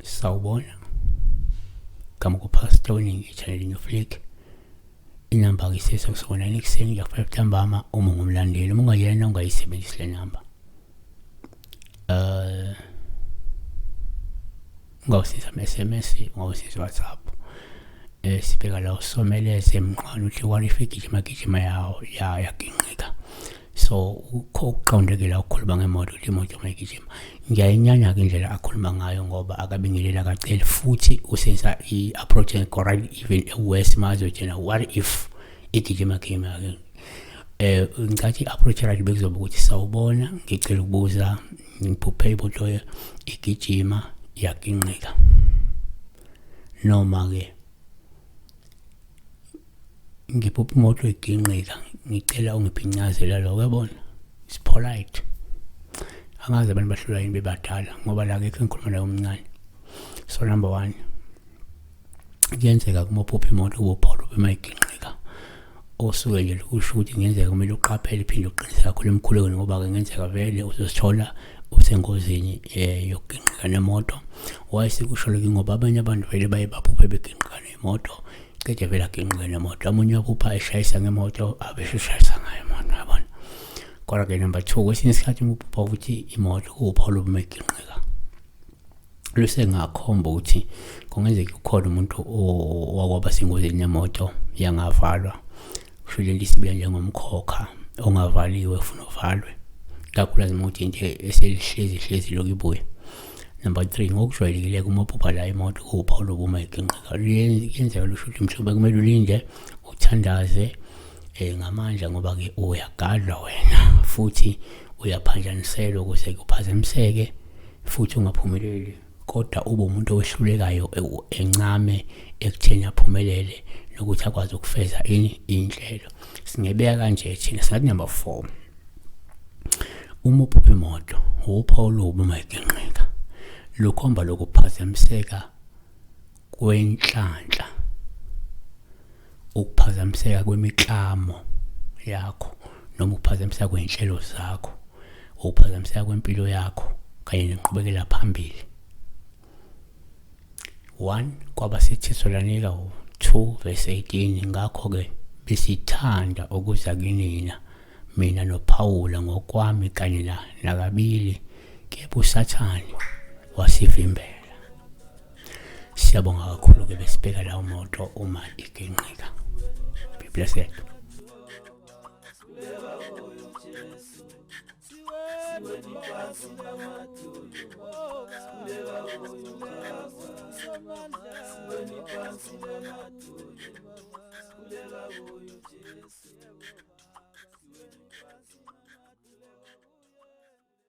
Sawubona, gama kuPastor ngitshalela iNewflick. Inamba-ke isesekusona ekuseni kuya-5 ntambama uma ungumlandeli. Uma ungayena ungayisebenzisi le namba. Ungawusiza ama-SMS, ungawusiza WhatsApp. Sibheka la usomeleze emnqwana uthi kwalifika igijima yaginqika. So ukuqondekela ukukhuluma ngemoto uthi imoto mayigijima. Ngiyayinyanya-ke indlela akhuluma ngayo ngoba akabingelela kacele futhi usenza i-approach correct even worse mazotshena what if igijima ke. Ngicathi i-approach right bekuzoba ukuthi sawubona, ngicela ukubuza, ngiphuphe imoto igijima yaginqika. Noma-ke ngiphupha imoto iginqika, ngicela ungiphincazela lokho, yabona? It's polite. Angazi abantu bahlulwa yini bebadala ngoba la akekho engikhuluma naye omncane. So number 1, kuyenzeka uma uphupha imoto upholo bemayiginqika. Osuke nje kusho ukuthi kungenzeka kumele uqaphele iphinde uqinise kakhulu emkhulekweni ngoba kungenzeka vele uzosithola usengozini yokuginqika nemoto. Wayesekusho lokho ngoba abanye abantu vele baye baphuphe beginqika nemoto, cede vele aginqike nemoto. Omunye waphupha eshayisa ngemoto abeshayisa ngayo imoto, yabona? Kodwa-ke number 2, kwesinye isikhathi uphupha ukuthi imoto upholo bemayiginqika. Luse ngakhomba ukuthi kungenzeka ukhona umuntu owakwaba sengozini yemoto yangavalwa. Kusho lento isibila njengomkhokha ongavaliwe ufuna uvalwe. Kakhulu ukuthi into eselihlezi lokhu ibuye. Number 3, ngokujwayelekile uma uphupha la imoto upholo bumayiginqika. Kuyenzeka lusho ukuthi mhlawumbe kumele ulinde uthandaze ngamandla ngoba-ke uyagadlwa wena futhi uyaphanjaniselwa ukuze kuphazamiseke futhi ungaphumeleli. Kodwa ube umuntu owehlulekayo encame ekutheni aphumelele nokuthi akwazi ukufeza inhlelo. Singebeka kanje thina singathi number 4, uma uphupha imoto upholo bumayiginqika lukhomba lokuphazamiseka kwenhlanhla, ukuphazamiseka kwemiklamo yakho noma ukuphazamiseka kwey'nhlelo zakho, ukuphazamiseka kwempilo yakho kanye nenqubekela phambili. 1 kwabaseThesalonika 2 verse 18. Ngakho-ke besithanda ukuza kinina, mina noPawula ngokwami kanye nakabili, kepha uSathane wasivimbela. Siyabonga kakhulu-ke besibheka lawo moto uma iginqika. Be blessed.